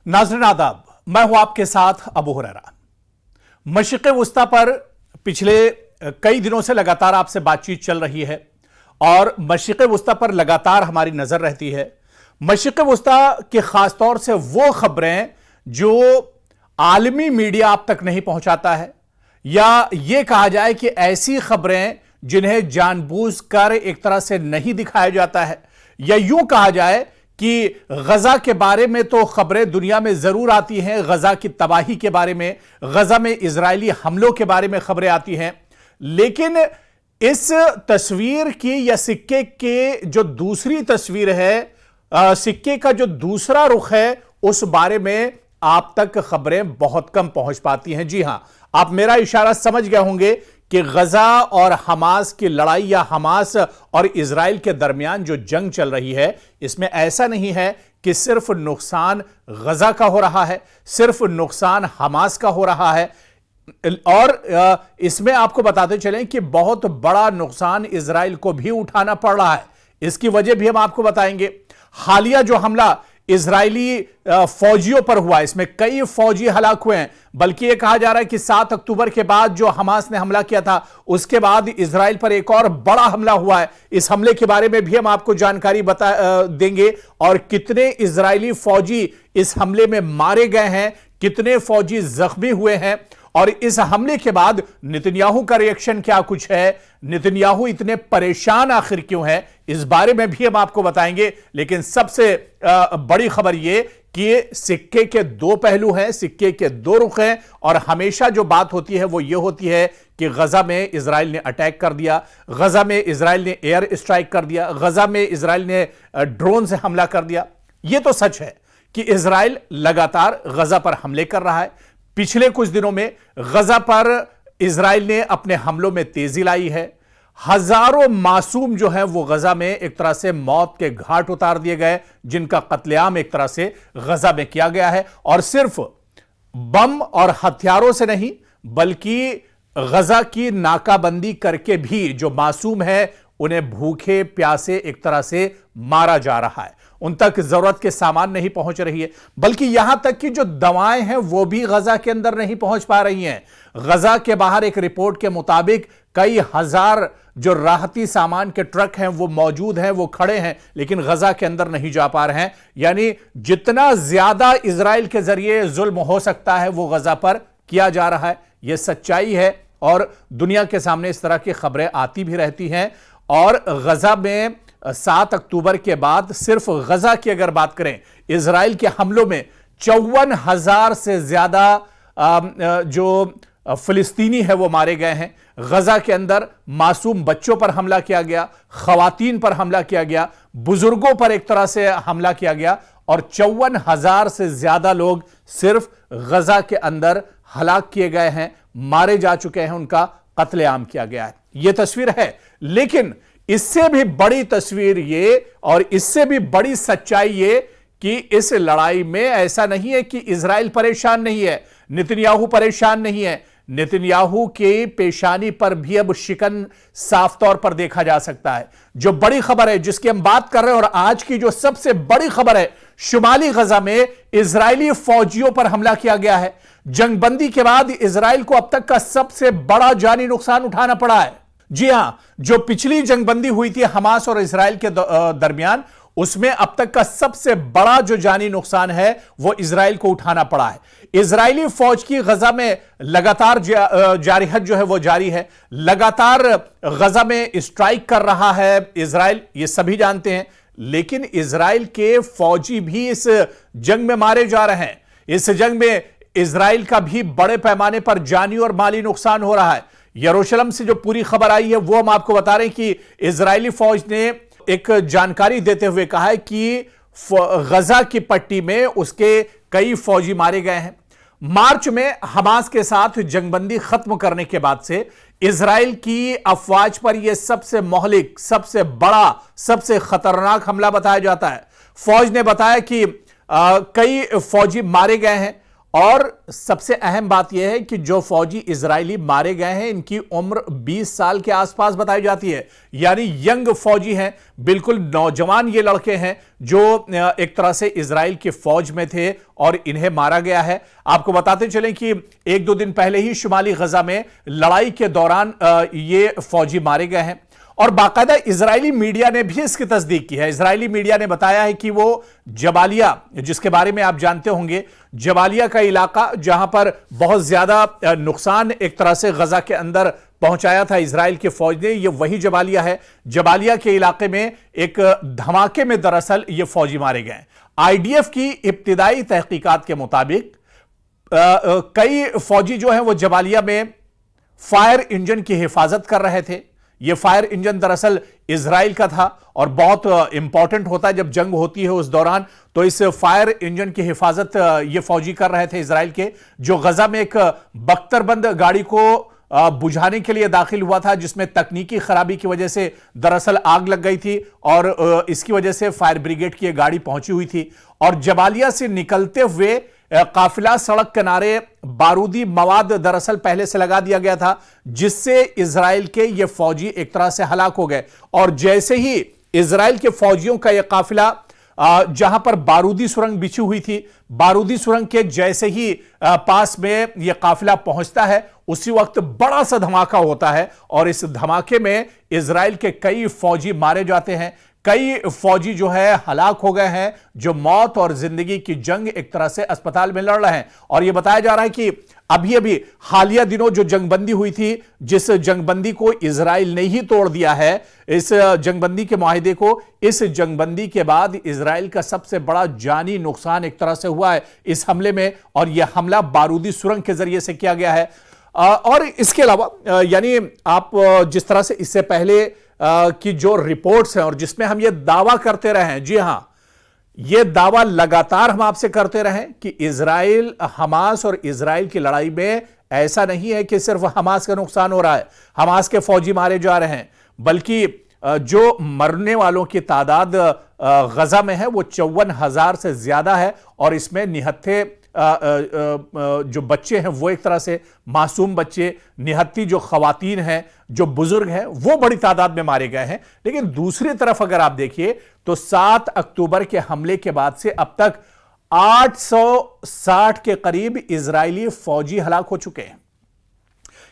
नाज़रीन आदाब, मैं हूं आपके साथ अबू हुरैरा। मशरिक़ वुस्ता पर पिछले कई दिनों से लगातार आपसे बातचीत चल रही है और मशरिक़ वुस्ता पर लगातार हमारी नजर रहती है। मशरिक़ वुस्ता के खास तौर से वो खबरें जो आलमी मीडिया आप तक नहीं पहुंचाता है, या यह कहा जाए कि ऐसी खबरें जिन्हें जानबूझकर एक तरह से नहीं दिखाया जाता है, या यूं कहा जाए कि गजा के बारे में तो खबरें दुनिया में जरूर आती हैं, गजा की तबाही के बारे में, गजा में इजरायली हमलों के बारे में खबरें आती हैं, लेकिन इस तस्वीर की या सिक्के के जो दूसरी तस्वीर है, सिक्के का जो दूसरा रुख है, उस बारे में आप तक खबरें बहुत कम पहुंच पाती हैं। जी हां, आप मेरा इशारा समझ गए होंगे कि गजा और हमास की लड़ाई या हमास और इजराइल के दरमियान जो जंग चल रही है, इसमें ऐसा नहीं है कि सिर्फ नुकसान गजा का हो रहा है, सिर्फ नुकसान हमास का हो रहा है, और इसमें आपको बताते चलें कि बहुत बड़ा नुकसान इजराइल को भी उठाना पड़ रहा है। इसकी वजह भी हम आपको बताएंगे। हालिया जो हमला इजरायली फौजियों पर हुआ, इसमें कई फौजी हलाक हुए हैं, बल्कि यह कहा जा रहा है कि 7 अक्टूबर के बाद जो हमास ने हमला किया था, उसके बाद इजराइल पर एक और बड़ा हमला हुआ है। इस हमले के बारे में भी हम आपको जानकारी देंगे, और कितने इजरायली फौजी इस हमले में मारे गए हैं, कितने फौजी जख्मी हुए हैं, और इस हमले के बाद नेतन्याहू का रिएक्शन क्या कुछ है, नेतन्याहू इतने परेशान आखिर क्यों है, इस बारे में भी हम आपको बताएंगे। लेकिन सबसे बड़ी खबर यह कि सिक्के के दो पहलू हैं, सिक्के के दो रुख हैं, और हमेशा जो बात होती है वो यह होती है कि गजा में इजराइल ने अटैक कर दिया, गजा में इजराइल ने एयर स्ट्राइक कर दिया, गजा में इजराइल ने ड्रोन से हमला कर दिया। यह तो सच है कि इजराइल लगातार गजा पर हमले कर रहा है। पिछले कुछ दिनों में गजा पर इजराइल ने अपने हमलों में तेजी लाई है। हजारों मासूम जो हैं वो गजा में एक तरह से मौत के घाट उतार दिए गए, जिनका कत्लेआम एक तरह से गजा में किया गया है, और सिर्फ बम और हथियारों से नहीं, बल्कि गजा की नाकाबंदी करके भी जो मासूम है उन्हें भूखे प्यासे एक तरह से मारा जा रहा है। उन तक जरूरत के सामान नहीं पहुंच रही है, बल्कि यहां तक कि जो दवाएं हैं वो भी गजा के अंदर नहीं पहुंच पा रही हैं। गजा के बाहर एक रिपोर्ट के मुताबिक कई हजार जो राहती सामान के ट्रक हैं वो मौजूद हैं, वो खड़े हैं, लेकिन गजा के अंदर नहीं जा पा रहे हैं। यानी जितना ज्यादा इजराइल के जरिए जुल्म हो सकता है वो गजा पर किया जा रहा है। यह सच्चाई है, और दुनिया के सामने इस तरह की खबरें आती भी रहती हैं। और गजा में 7 अक्टूबर के बाद सिर्फ गजा की अगर बात करें, इजराइल के हमलों में 54,000 से ज्यादा जो फिलिस्तीनी है वो मारे गए हैं। गजा के अंदर मासूम बच्चों पर हमला किया गया, खवातीन पर हमला किया गया, बुजुर्गों पर एक तरह से हमला किया गया, और 54,000 से ज्यादा लोग सिर्फ गजा के अंदर हलाक किए गए हैं, मारे जा चुके हैं, उनका कत्लेआम किया गया है। यह तस्वीर है, लेकिन इससे भी बड़ी तस्वीर ये, और इससे भी बड़ी सच्चाई ये कि इस लड़ाई में ऐसा नहीं है कि इजराइल परेशान नहीं है, नेतन्याहू परेशान नहीं है। नेतन्याहू की पेशानी पर भी अब शिकन साफ तौर पर देखा जा सकता है। जो बड़ी खबर है जिसकी हम बात कर रहे हैं, और आज की जो सबसे बड़ी खबर है, शुमाली गजा में इजरायली फौजियों पर हमला किया गया है। जंगबंदी के बाद इजराइल को अब तक का सबसे बड़ा जानी नुकसान उठाना पड़ा है। जी हां, जो पिछली जंगबंदी हुई थी हमास और इजराइल के दरमियान, उसमें अब तक का सबसे बड़ा जो जानी नुकसान है वो इजराइल को उठाना पड़ा है। इजरायली फौज की गजा में लगातार जारिहत जो है वो जारी है, लगातार गजा में स्ट्राइक कर रहा है इजराइल, ये सभी जानते हैं। लेकिन इजराइल के फौजी भी इस जंग में मारे जा रहे हैं। इस जंग में इजराइल का भी बड़े पैमाने पर जानी और माली नुकसान हो रहा है। यरूशलेम से जो पूरी खबर आई है वो हम आपको बता रहे हैं कि इजरायली फौज ने एक जानकारी देते हुए कहा है कि गजा की पट्टी में उसके कई फौजी मारे गए हैं। मार्च में हमास के साथ जंगबंदी खत्म करने के बाद से इजराइल की अफवाज पर यह सबसे मोहलिक, सबसे बड़ा, सबसे खतरनाक हमला बताया जाता है। फौज ने बताया कि कई फौजी मारे गए हैं, और सबसे अहम बात यह है कि जो फौजी इजरायली मारे गए हैं इनकी उम्र 20 साल के आसपास बताई जाती है, यानी यंग फौजी हैं, बिल्कुल नौजवान ये लड़के हैं जो एक तरह से इजराइल की फौज में थे और इन्हें मारा गया है। आपको बताते चलें कि एक दो दिन पहले ही शुमाली गजा में लड़ाई के दौरान ये फौजी मारे गए हैं और बाकायदा इजरायली मीडिया ने भी इसकी तस्दीक की है। इजरायली मीडिया ने बताया है कि वो जबालिया, जिसके बारे में आप जानते होंगे, जबालिया का इलाका जहां पर बहुत ज्यादा नुकसान एक तरह से गजा के अंदर पहुंचाया था इजराइल की फौज ने, ये वही जबालिया है। जबालिया के इलाके में एक धमाके में दरअसल ये फौजी मारे गए। आईडीएफ की इब्तिदाई तहकीकात के मुताबिक कई फौजी जो हैं वो जबालिया में फायर इंजन की हिफाजत कर रहे थे। यह फायर इंजन दरअसल इजराइल का था और बहुत इंपॉर्टेंट होता है जब जंग होती है उस दौरान, तो इस फायर इंजन की हिफाजत ये फौजी कर रहे थे इजराइल के, जो गजा में एक बख्तरबंद गाड़ी को बुझाने के लिए दाखिल हुआ था, जिसमें तकनीकी खराबी की वजह से दरअसल आग लग गई थी और इसकी वजह से फायर ब्रिगेड की गाड़ी पहुंची हुई थी। और जबालिया से निकलते हुए काफिला सड़क किनारे बारूदी मवाद दरअसल पहले से लगा दिया गया था, जिससे इजराइल के ये फौजी एक तरह से हलाक हो गए। और जैसे ही इजराइल के फौजियों का यह काफिला जहां पर बारूदी सुरंग बिछी हुई थी, बारूदी सुरंग के जैसे ही पास में यह काफिला पहुंचता है, उसी वक्त बड़ा सा धमाका होता है और इस धमाके में इजराइल के कई फौजी मारे जाते हैं। कई फौजी जो है हलाक हो गए हैं, जो मौत और जिंदगी की जंग एक तरह से अस्पताल में लड़ रहे हैं। और यह बताया जा रहा है कि अभी अभी हालिया दिनों जो जंगबंदी हुई थी, जिस जंगबंदी को इजराइल ने ही तोड़ दिया है, इस जंगबंदी के मुआहिदे को, इस जंगबंदी के बाद इजराइल का सबसे बड़ा जानी नुकसान एक तरह से हुआ है इस हमले में, और यह हमला बारूदी सुरंग के जरिए से किया गया है। और इसके अलावा यानी आप जिस तरह से इससे पहले की जो रिपोर्ट्स हैं और जिसमें हम ये दावा करते रहे हैं, जी हां, ये दावा लगातार हम आपसे करते रहे कि इजराइल, हमास और इजराइल की लड़ाई में ऐसा नहीं है कि सिर्फ हमास का नुकसान हो रहा है, हमास के फौजी मारे जा रहे हैं, बल्कि जो मरने वालों की तादाद गजा में है वो 54,000 से ज्यादा है। और इसमें निहत्थे जो बच्चे हैं वो एक तरह से मासूम बच्चे, निहत्ती जो खवातीन हैं, जो बुजुर्ग हैं, वो बड़ी तादाद में मारे गए हैं। लेकिन दूसरी तरफ अगर आप देखिए तो 7 अक्टूबर के हमले के बाद से अब तक 860 के करीब इजरायली फौजी हलाक हो चुके हैं।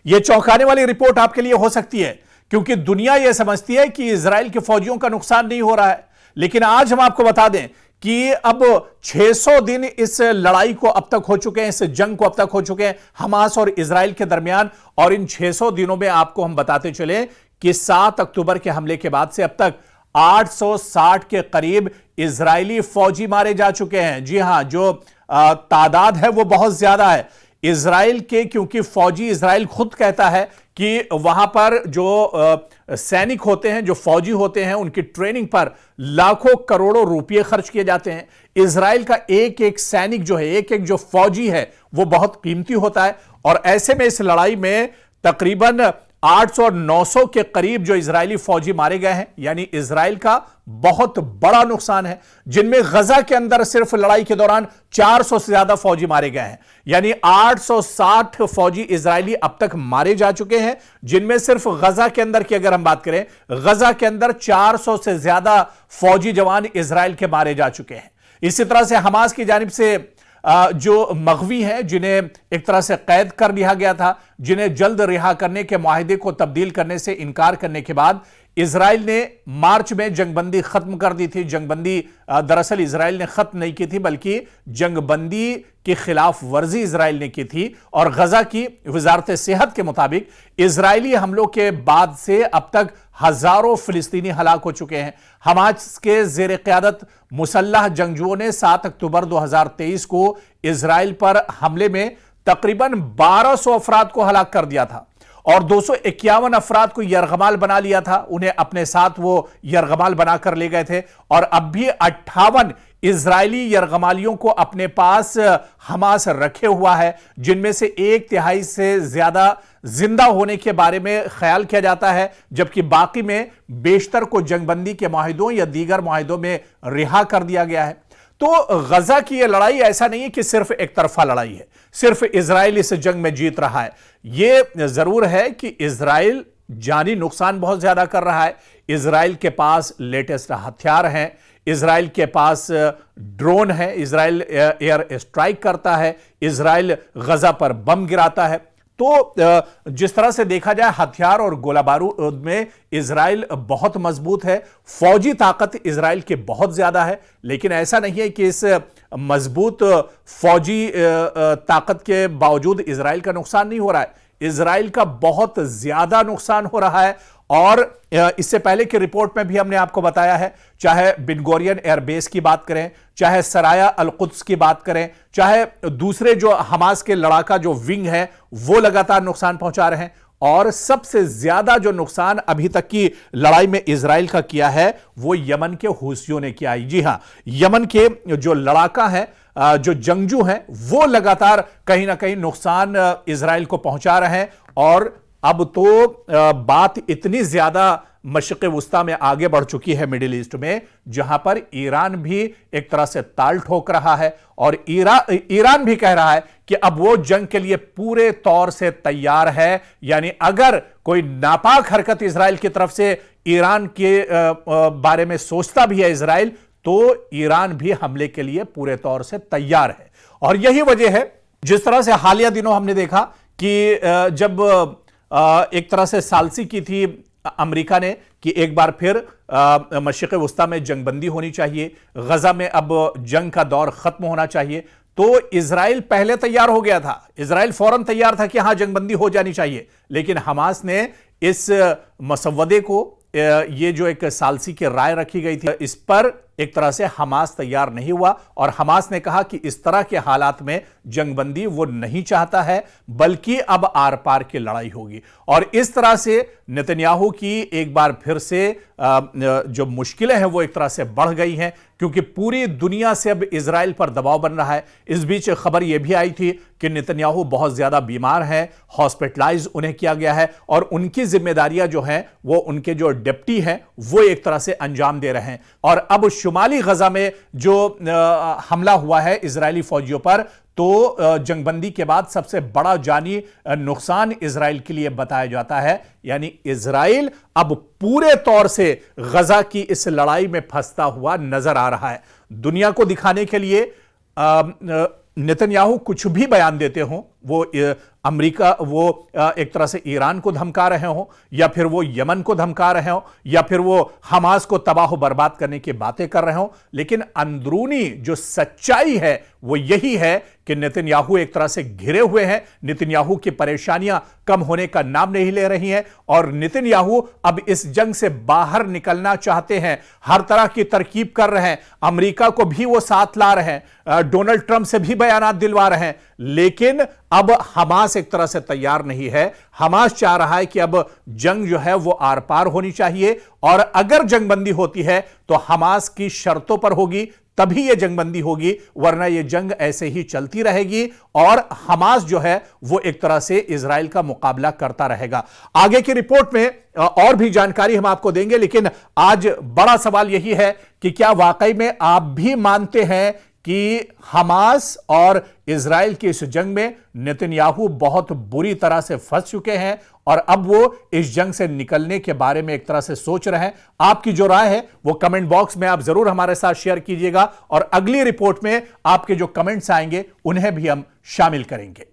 यह चौंकाने वाली रिपोर्ट आपके लिए हो सकती है, क्योंकि दुनिया यह समझती है कि इजराइल के फौजियों का नुकसान नहीं हो रहा है। लेकिन आज हम आपको बता दें कि अब 600 दिन इस लड़ाई को अब तक हो चुके हैं, इस जंग को अब तक हो चुके हैं हमास और इजराइल के दरमियान। और इन 600 दिनों में आपको हम बताते चले कि 7 अक्टूबर के हमले के बाद से अब तक 860 के करीब इजरायली फौजी मारे जा चुके हैं। जी हां, जो तादाद है वो बहुत ज्यादा है इजराइल के, क्योंकि फौजी, इजराइल खुद कहता है कि वहां पर जो सैनिक होते हैं, जो फौजी होते हैं, उनकी ट्रेनिंग पर लाखों करोड़ों रुपए खर्च किए जाते हैं। इजराइल का एक एक सैनिक जो है, एक एक जो फौजी है, वो बहुत कीमती होता है। और ऐसे में इस लड़ाई में तकरीबन 800 और 900 के करीब जो इजरायली फौजी मारे गए हैं, यानी इजराइल का बहुत बड़ा नुकसान है। जिनमें गजा के अंदर सिर्फ लड़ाई के दौरान 400 से ज्यादा फौजी मारे गए हैं, यानी 860 फौजी इजरायली अब तक मारे जा चुके हैं। जिनमें सिर्फ गजा के अंदर की अगर हम बात करें, गजा के अंदर 400 से ज्यादा फौजी जवान इजराइल के मारे जा चुके हैं। इसी तरह से हमास की जानिब से जो मगवी हैं, जिन्हें एक तरह से कैद कर लिया गया था, जिन्हें जल्द रिहा करने के मुआहिदे को तब्दील करने से इनकार करने के बाद इजराइल ने मार्च में जंगबंदी खत्म कर दी थी। जंगबंदी दरअसल इजराइल ने खत्म नहीं की थी, बल्कि जंगबंदी की खिलाफ वर्जी इजराइल ने की थी। और गजा की वजारत सेहत के मुताबिक इजरायली हमलों के बाद से अब तक हजारों फिलिस्तीनी हलाक हो चुके हैं। हमास के जेर क़यादत मुसल्लह जंगजुओं ने 7 अक्टूबर 2023 को इजराइल पर हमले में तकरीबन 1200 अफराद को हलाक कर दिया था और 251 अफराद को यरगमाल बना लिया था। उन्हें अपने साथ वो यरगमाल बनाकर ले गए थे। और अब भी 58 इजरायली यरगमालियों को अपने पास हमास रखे हुआ है, जिनमें से 1/3 से ज्यादा जिंदा होने के बारे में ख्याल किया जाता है, जबकि बाकी में बेशतर को जंगबंदी के मुआहिदों या दीगर मुआहिदों में रिहा कर दिया गया है। तो गजा की यह लड़ाई ऐसा नहीं है कि सिर्फ एक तरफा लड़ाई है, सिर्फ इजराइल इस जंग में जीत रहा है। यह जरूर है कि इजराइल जानी नुकसान बहुत ज्यादा कर रहा है। इजराइल के पास लेटेस्ट हथियार हैं, इजराइल के पास ड्रोन है, इजराइल एयर स्ट्राइक करता है, इजराइल गजा पर बम गिराता है। तो जिस तरह से देखा जाए हथियार और गोला बारूद में इजराइल बहुत मजबूत है, फौजी ताकत इजराइल की बहुत ज्यादा है। लेकिन ऐसा नहीं है कि इस मजबूत फौजी ताकत के बावजूद इजराइल का नुकसान नहीं हो रहा है। इजराइल का बहुत ज्यादा नुकसान हो रहा है। और इससे पहले की रिपोर्ट में भी हमने आपको बताया है, चाहे बिन गोरियन एयरबेस की बात करें, चाहे सराया अल कुद्स की बात करें, चाहे दूसरे जो हमास के लड़ाका जो विंग है वो लगातार नुकसान पहुंचा रहे हैं। और सबसे ज्यादा जो नुकसान अभी तक की लड़ाई में इजराइल का किया है वो यमन के हूसियों ने किया है। जी हां, यमन के जो लड़ाका हैं, जो जंगजू हैं, वो लगातार कहीं ना कहीं नुकसान इजराइल को पहुंचा रहे हैं। और अब तो बात इतनी ज्यादा मशरिक़ वुस्ता में आगे बढ़ चुकी है मिडिल ईस्ट में, जहां पर ईरान भी एक तरह से ताल ठोक रहा है। और ईरान भी कह रहा है कि अब वो जंग के लिए पूरे तौर से तैयार है। यानी अगर कोई नापाक हरकत इजराइल की तरफ से ईरान के बारे में सोचता भी है इजराइल, तो ईरान भी हमले के लिए पूरे तौर से तैयार है। और यही वजह है, जिस तरह से हालिया दिनों हमने देखा कि जब एक तरह से सालसी की थी अमेरिका ने कि एक बार फिर मशरिक़ वुस्ता में जंगबंदी होनी चाहिए, गजा में अब जंग का दौर खत्म होना चाहिए, तो इजराइल पहले तैयार हो गया था। इजराइल फौरन तैयार था कि हां जंगबंदी हो जानी चाहिए। लेकिन हमास ने इस मसवदे को, ये जो एक सालसी की राय रखी गई थी, इस पर एक तरह से हमास तैयार नहीं हुआ। और हमास ने कहा कि इस तरह के हालात में जंगबंदी वो नहीं चाहता है, बल्कि अब आर पार की लड़ाई होगी। और इस तरह से नेतन्याहू की एक बार फिर से जो मुश्किलें हैं वो एक तरह से बढ़ गई हैं, क्योंकि पूरी दुनिया से अब इजराइल पर दबाव बन रहा है। इस बीच खबर यह भी आई थी कि नेतन्याहू बहुत ज्यादा बीमार हैं, हॉस्पिटलाइज उन्हें किया गया है और उनकी जिम्मेदारियां जो हैं वो उनके जो डिप्टी हैं वो एक तरह से अंजाम दे रहे हैं। और अब शुमाली गजा में जो हमला हुआ है इजरायली फौजियों पर, तो जंगबंदी के बाद सबसे बड़ा जानी नुकसान इजराइल के लिए बताया जाता है। यानी इजराइल अब पूरे तौर से गजा की इस लड़ाई में फंसता हुआ नजर आ रहा है। दुनिया को दिखाने के लिए नेतन्याहू कुछ भी बयान देते हों, वो अमेरिका, वो एक तरह से ईरान को धमका रहे हों, या फिर वो यमन को धमका रहे हों, या फिर वो हमास को तबाह बर्बाद करने की बातें कर रहे हों, लेकिन अंदरूनी जो सच्चाई है वो यही है कि नेतन्याहू एक तरह से घिरे हुए हैं। नेतन्याहू की परेशानियां कम होने का नाम नहीं ले रही हैं और नेतन्याहू अब इस जंग से बाहर निकलना चाहते हैं, हर तरह की तरकीब कर रहे हैं। अमेरिका को भी वो साथ ला रहे हैं, डोनाल्ड ट्रंप से भी बयानात दिलवा रहे हैं, लेकिन अब हमास एक तरह से तैयार नहीं है। हमास चाह रहा है कि अब जंग जो है वो आर पार होनी चाहिए, और अगर जंगबंदी होती है तो हमास की शर्तों पर होगी, तभी यह जंगबंदी होगी, वरना यह जंग ऐसे ही चलती रहेगी और हमास जो है वो एक तरह से इजराइल का मुकाबला करता रहेगा। आगे की रिपोर्ट में और भी जानकारी हम आपको देंगे, लेकिन आज बड़ा सवाल यही है कि क्या वाकई में आप भी मानते हैं कि हमास और इजराइल की इस जंग में नेतन्याहू बहुत बुरी तरह से फंस चुके हैं और अब वो इस जंग से निकलने के बारे में एक तरह से सोच रहे हैं? आपकी जो राय है वो कमेंट बॉक्स में आप जरूर हमारे साथ शेयर कीजिएगा और अगली रिपोर्ट में आपके जो कमेंट्स आएंगे उन्हें भी हम शामिल करेंगे।